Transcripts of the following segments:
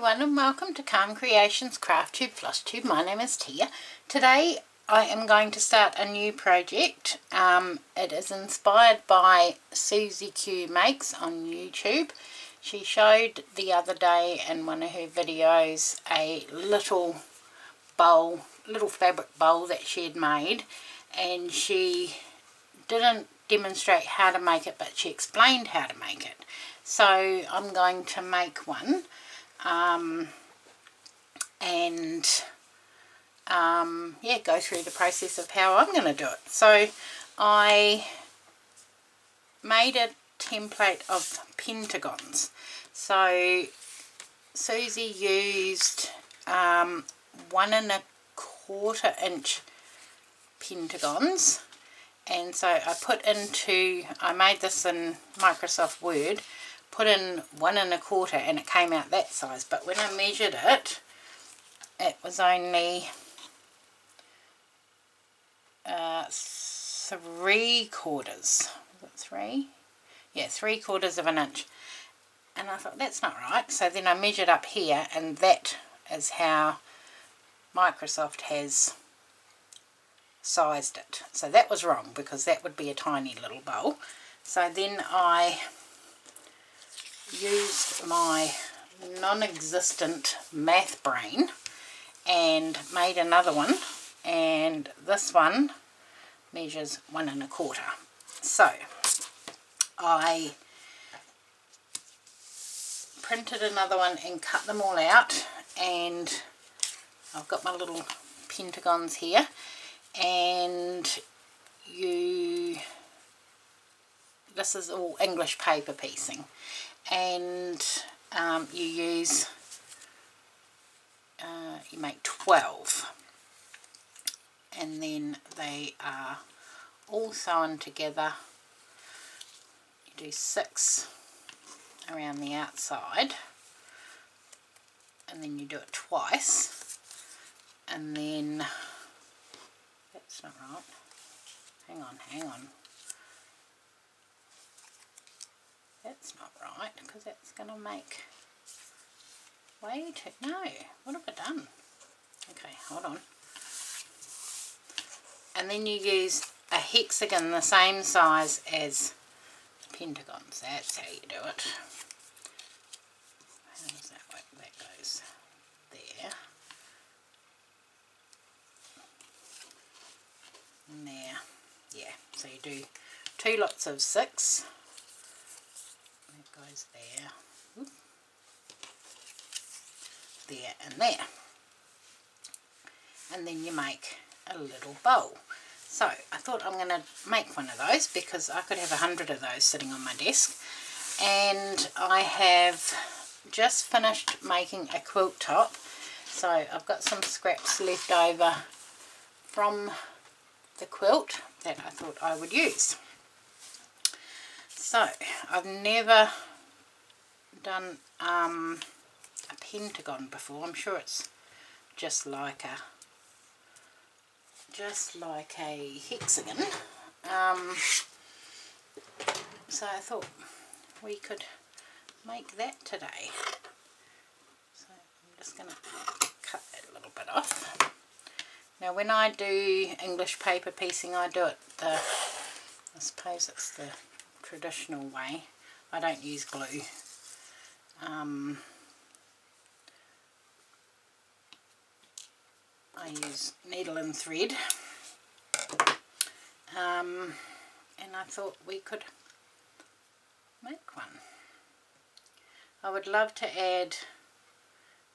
everyone and welcome to Calm Creations Crafttube Flosstube. My name is Tia. Today I am going to start a new project. It is inspired by Susie Q Makes on YouTube. She showed the other day in one of her videos a little bowl, little fabric bowl that she had made, and she didn't demonstrate how to make it, but she explained how to make it. So I'm going to make one yeah, go through the process of how I'm going to do it. So I made a template of pentagons. So Susie used 1¼ inch pentagons, and so I made this in Microsoft Word, put in 1¼ and it came out that size, but when I measured it, it was only 3/4. Was it 3? Yeah, 3/4 of an inch. And I thought, that's not right. So then I measured up here, and that is how Microsoft has sized it. So that was wrong, because that would be a tiny little bowl. So then I used my non-existent math brain and made another one, and this one measures 1¼ So I printed another one and cut them all out, and I've got my little pentagons here, and this is all English paper piecing, and you make 12, and then they are all sewn together. You do 6 around the outside, and then you do it twice, and then that's not right. Hang on. That's not right, because that's going to make way too... No, what have I done? Okay, hold on. And then you use a hexagon the same size as the pentagons. That's how you do it. How does that work? That goes there. And there. Yeah, so you do 2 lots of 6. That goes there. Oop. There and there. And then you make a little bowl. So I thought I'm going to make one of those, because I could have 100 of those sitting on my desk. And I have just finished making a quilt top, so I've got some scraps left over from the quilt that I thought I would use. So I've never done a pentagon before. I'm sure it's just like a hexagon. So I thought we could make that today. So I'm just going to cut that a little bit off. Now when I do English paper piecing, I do it I suppose it's the traditional way. I don't use glue. I use needle and thread, and I thought we could make one. I would love to add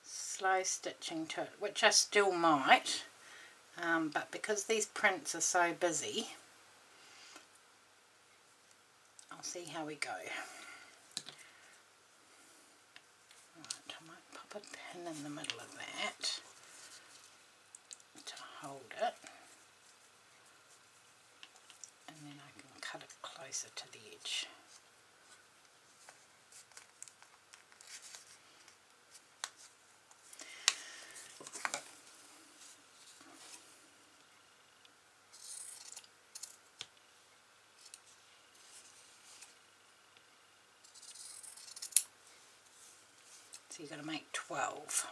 slow stitching to it, which I still might, but because these prints are so busy, I'll see how we go. Right, I might pop a pin in the middle of that to hold it, and then I can cut it closer to the edge. So you've got to make 12.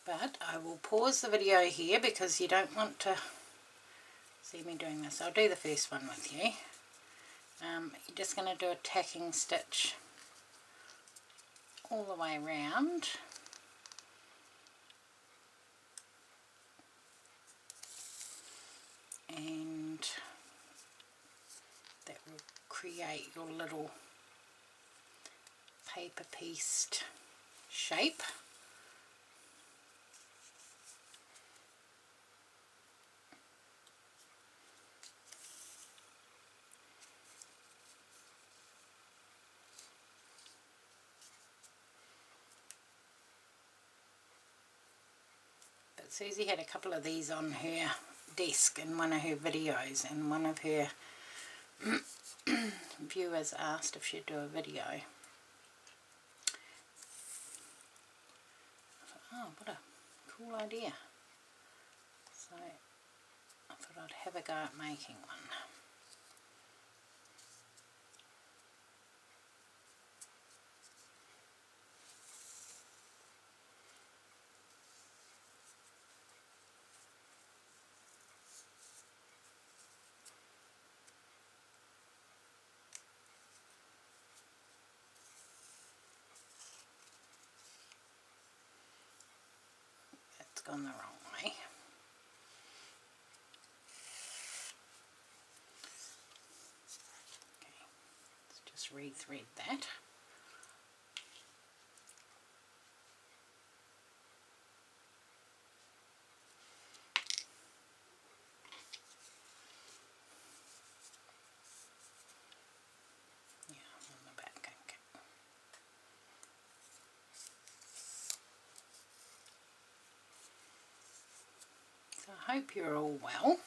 But I will pause the video here because you don't want to see me doing this. I'll do the first one with you. You're just going to do a tacking stitch all the way around. And that will create your little paper pieced shape. But Susie had a couple of these on her desk in one of her videos, and one of her viewers asked if she'd do a video. I thought, oh, what a cool idea. So I thought I'd have a go at making one. That's gone the wrong way. Okay, let's just rethread that. I hope you're all well.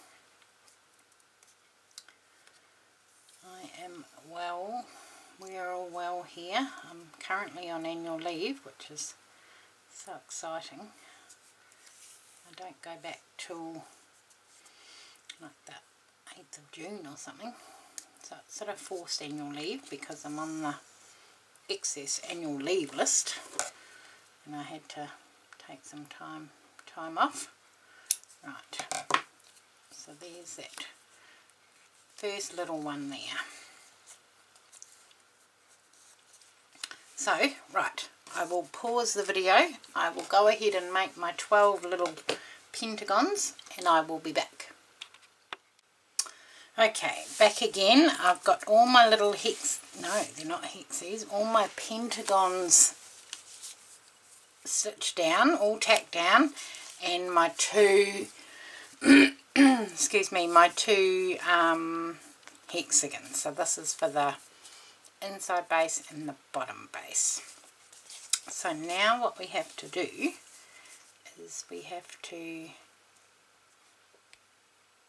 I am well. We are all well here. I'm currently on annual leave, which is so exciting. I don't go back till like the 8th of June or something. So it's sort of forced annual leave because I'm on the excess annual leave list, and I had to take some time off. Right, so there's that first little one there. So, right, I will pause the video. I will go ahead and make my 12 little pentagons, and I will be back. Okay, back again. I've got all my little no, they're not hexes, all my pentagons stitched down, all tacked down, and my two excuse me, my two hexagons. So this is for the inside base and the bottom base. So now what we have to do is we have to,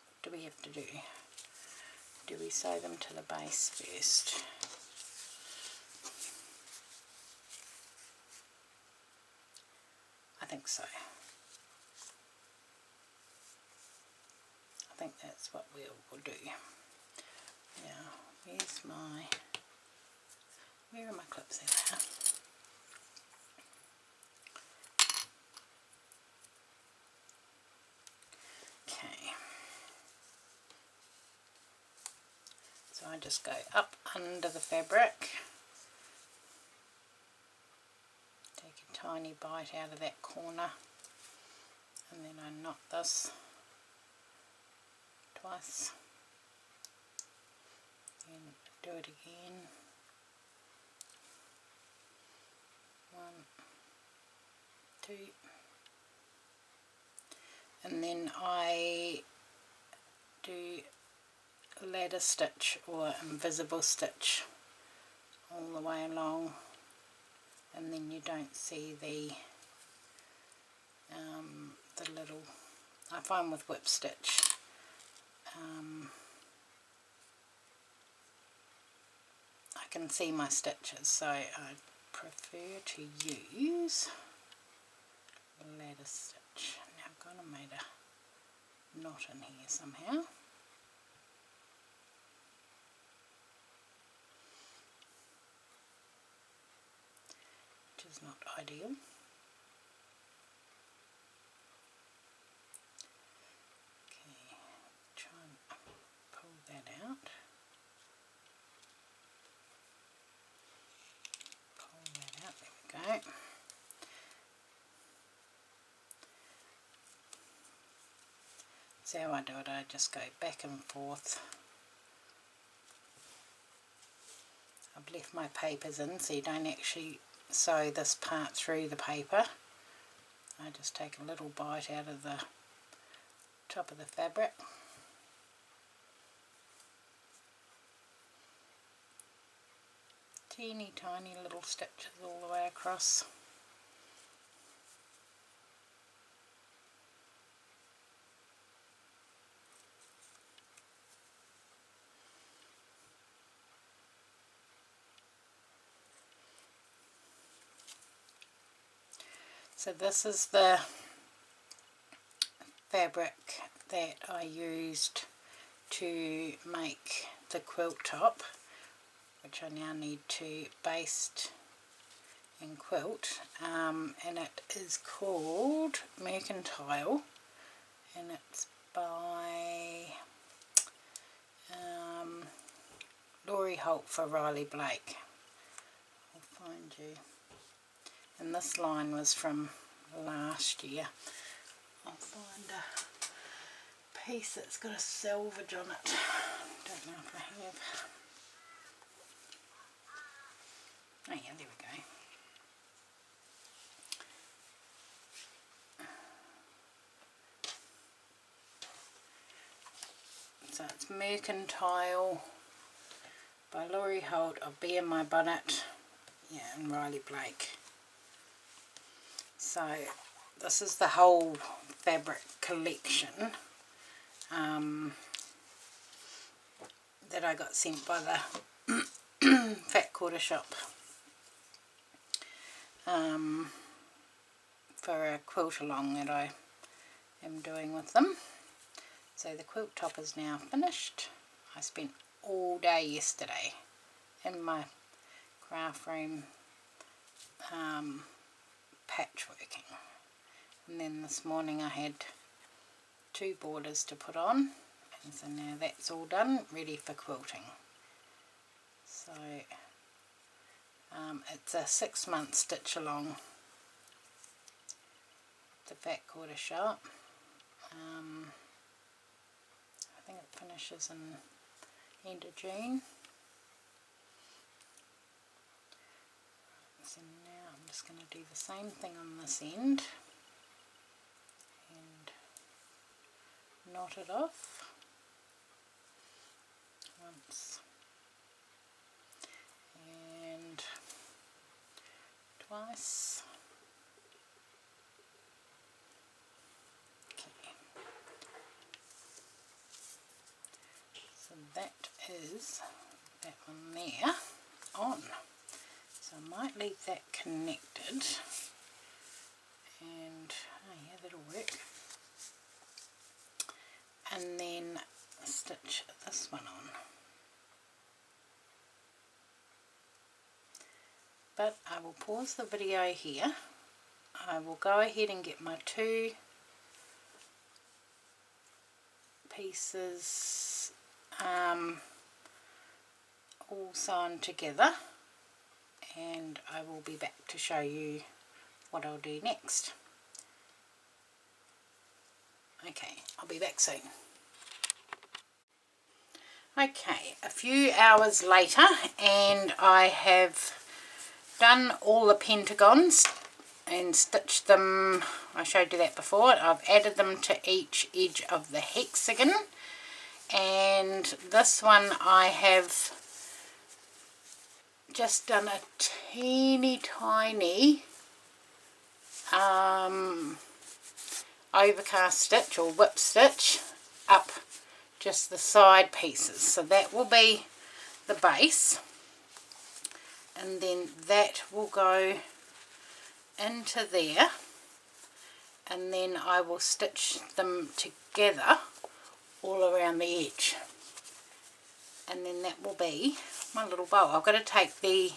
what do we have to do? Do we sew them to the base first? I think so. I think that's what we'll do. Now, where are my clips? There they are. Okay. So I just go up under the fabric, take a tiny bite out of that corner, and then I knot this twice, and do it again, 1, 2, and then I do ladder stitch or invisible stitch all the way along, and then you don't see the little, I find with whip stitch I can see my stitches, so I prefer to use ladder stitch. Now I've kind of made a knot in here somehow. Which is not ideal. Okay, try and pull that out. Pull that out, there we go. So how I do it, I just go back and forth. I've left my papers in so you don't actually sew this part through the paper. I just take a little bite out of the top of the fabric. Teeny tiny little stitches all the way across. So this is the fabric that I used to make the quilt top, which I now need to baste and quilt, and it is called Mercantile, and it's by Laurie Holt for Riley Blake. I'll find you. And this line was from last year. I'll find a piece that's got a selvage on it. Don't know if I have. Oh yeah, there we go. So it's Mercantile by Laurie Holt of Be in My Bonnet, yeah, and Riley Blake. So this is the whole fabric collection that I got sent by the Fat Quarter Shop for a quilt along that I am doing with them. So the quilt top is now finished. I spent all day yesterday in my craft room patchworking, and then this morning I had 2 borders to put on, and so now that's all done, ready for quilting. So it's a 6-month stitch along the Fat Quarter Shop. I think it finishes in end of June. So now I'm just going to do the same thing on this end and knot it off once and twice. Okay. So that is that one there on. So I might leave that connected, and oh yeah, that'll work, and then stitch this one on. But I will pause the video here. I will go ahead and get my 2 pieces all sewn together, and I will be back to show you what I'll do next. Okay, I'll be back soon. Okay, a few hours later, and I have done all the pentagons and stitched them. I showed you that before. I've added them to each edge of the hexagon, and this one I have just done a teeny tiny overcast stitch or whip stitch up just the side pieces, so that will be the base, and then that will go into there, and then I will stitch them together all around the edge, and then that will be my little bow. I've got to take the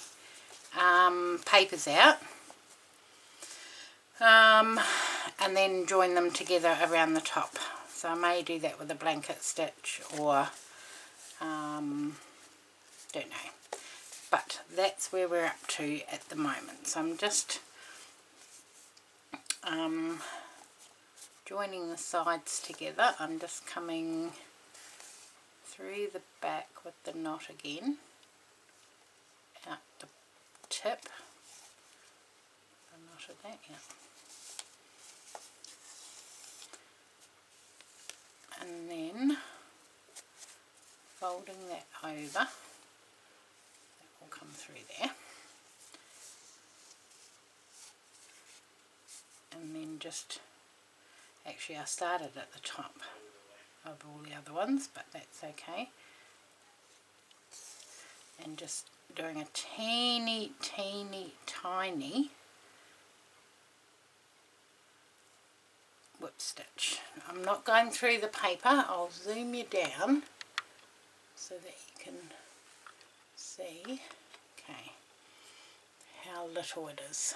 papers out and then join them together around the top. So I may do that with a blanket stitch or don't know, but that's where we're up to at the moment. So I'm just joining the sides together. I'm just coming through the back with the knot again, out the tip, the knot of that, yeah. And then folding that over, that will come through there, and then just, actually I started at the top of all the other ones, but that's okay, and just doing a teeny tiny whip stitch. I'm not going through the paper, I'll zoom you down so that you can see, okay, how little it is.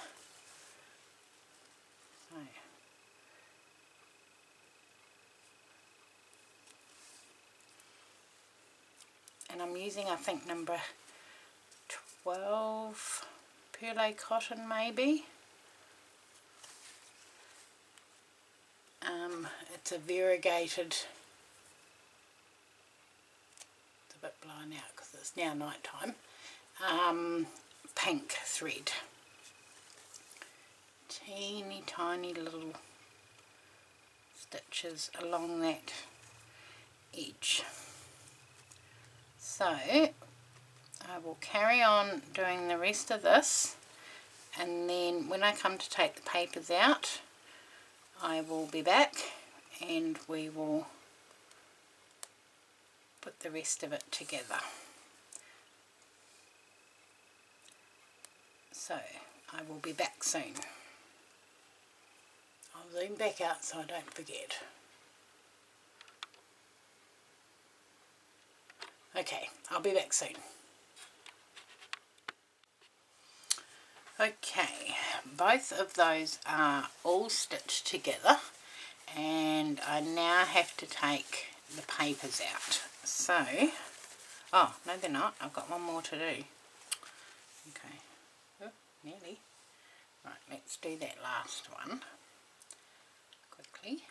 So, and I'm using, I think, number 12 Perle cotton maybe. It's a variegated, it's a bit blown out because it's now night time, pink thread. Teeny tiny little stitches along that edge. So I will carry on doing the rest of this, and then when I come to take the papers out I will be back and we will put the rest of it together. So I will be back soon. I'll zoom back out so I don't forget. Okay, I'll be back soon. Okay, both of those are all stitched together, and I now have to take the papers out. So, oh no they're not, I've got one more to do. Okay, oh, nearly. Right, let's do that last one quickly.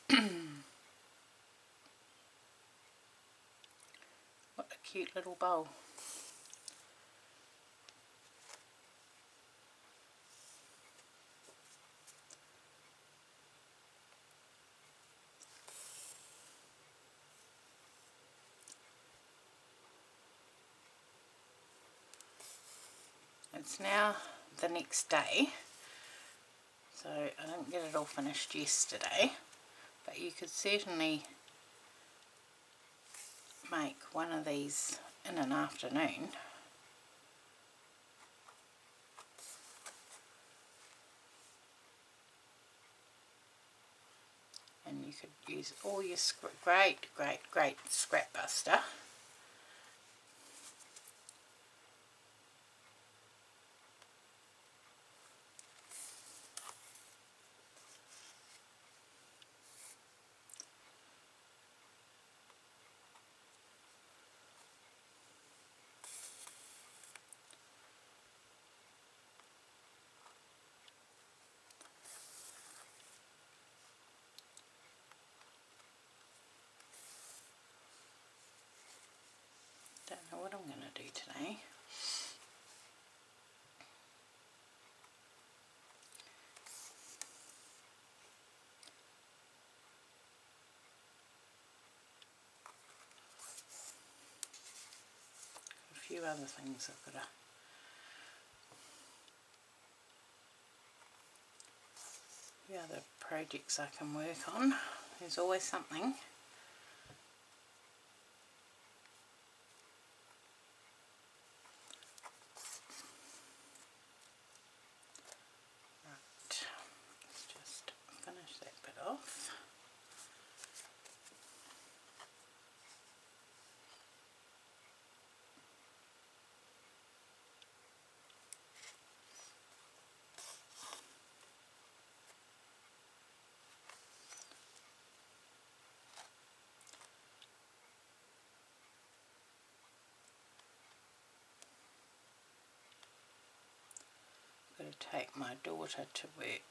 What a cute little bowl. It's now the next day, so I didn't get it all finished yesterday, but you could certainly make one of these in an afternoon. And you could use all your great scrap buster. Don't know what I'm going to do today. A few other things I've got to... A few other projects I can work on. There's always something. Got to take my daughter to work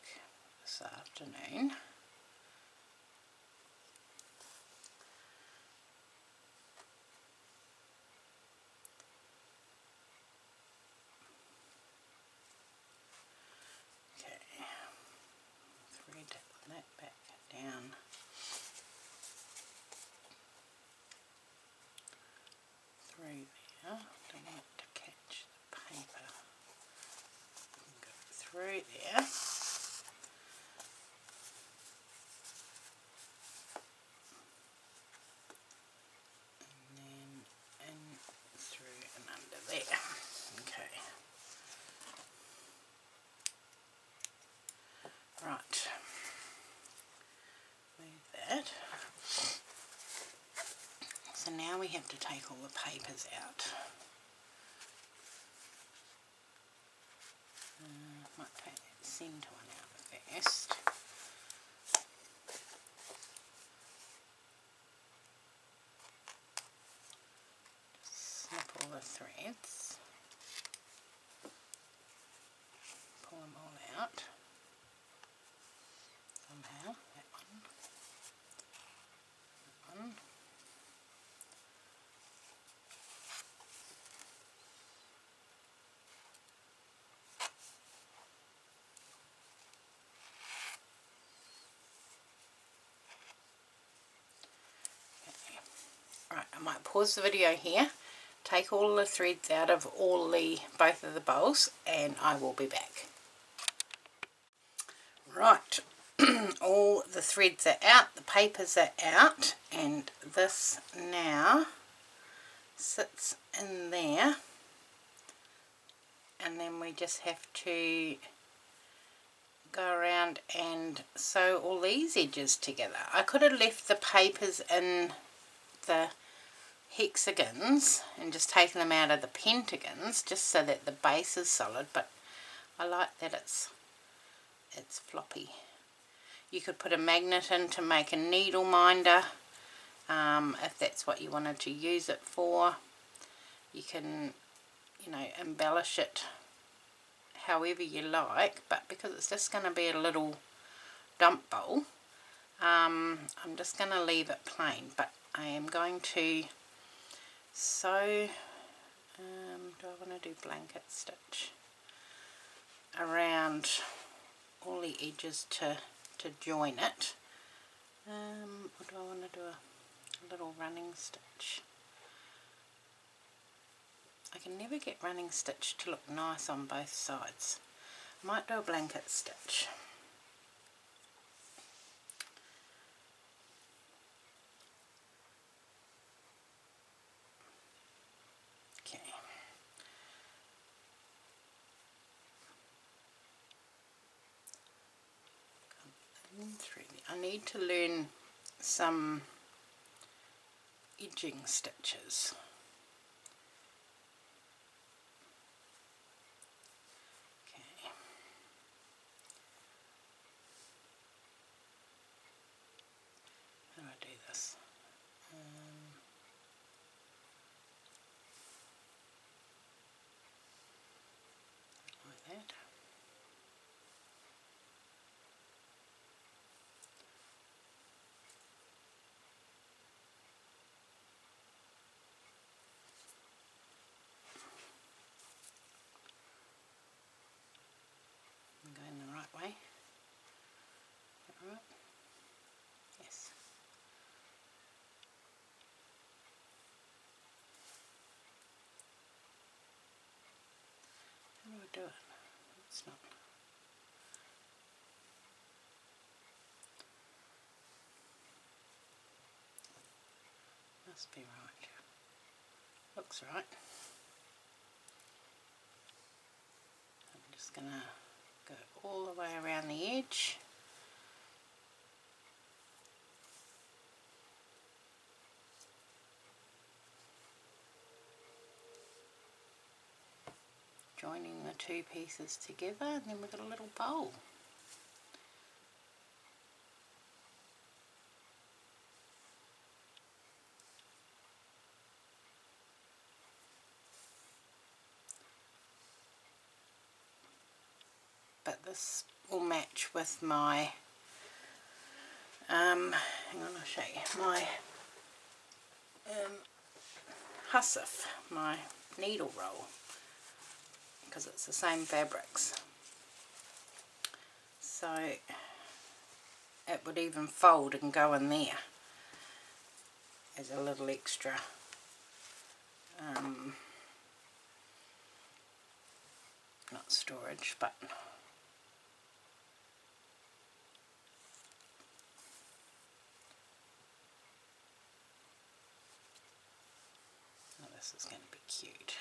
this afternoon. Okay, thread that back down. Through there. Don't want it to catch the paper. Go through there. And then in, through and under there. Okay. Right. Move that. So now we have to take all the papers out. Might take that centre one out first. Just snip all the threads. Pull them all out. Somehow, that one. That one. Right, I might pause the video here, take all the threads out of both of the bowls, and I will be back. Right, all the threads are out, the papers are out, and this now sits in there, and then we just have to go around and sew all these edges together. I could have left the papers in the hexagons and just taken them out of the pentagons just so that the base is solid, but I like that it's floppy. You could put a magnet in to make a needle minder if that's what you wanted to use it for. You can, you know, embellish it however you like, but because it's just going to be a little dump bowl, I'm just going to leave it plain, but I am going to sew, do I want to do blanket stitch around all the edges to join it. Or do I want to do a little running stitch? I can never get running stitch to look nice on both sides. I might do a blanket stitch. Okay. I need to learn some edging stitches. Okay. How do I do this? Like that. I'm going the right way. Is that right? Yes. How do I do it? It's not. Must be right. Looks right. I'm just going to go all the way around the edge. Joining the two pieces together, and then we've got a little bowl. But this will match with my, hang on, I'll show you, my hussif, my needle roll, because it's the same fabrics. So it would even fold and go in there as a little extra not storage, but oh, this is going to be cute.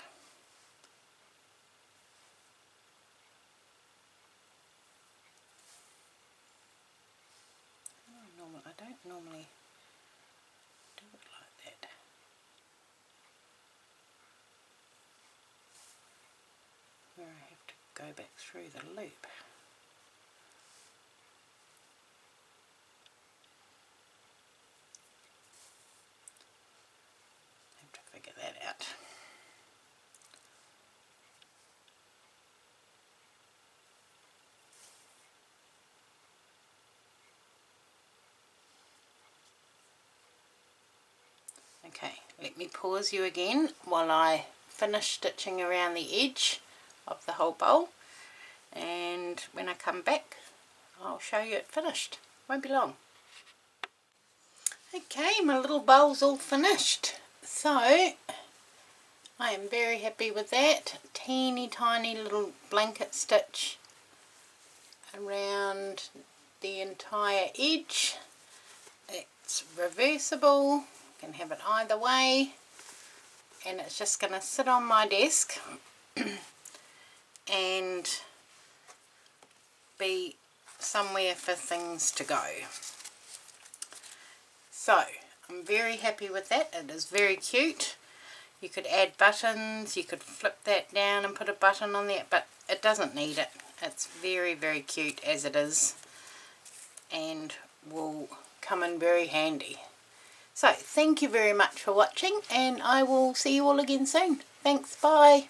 I don't normally do it like that. Where I have to go back through the loop. I have to figure that out. Okay, let me pause you again while I finish stitching around the edge of the whole bowl, and when I come back I'll show you it finished. Won't be long. Okay, my little bowl's all finished, so I am very happy with that. Teeny tiny little blanket stitch around the entire edge. It's reversible, you can have it either way, and it's just going to sit on my desk and be somewhere for things to go. So I'm very happy with that. It is very cute. You could add buttons, you could flip that down and put a button on there, but it doesn't need it. It's very, very cute as it is, and will come in very handy. So thank you very much for watching, and I will see you all again soon. Thanks, bye.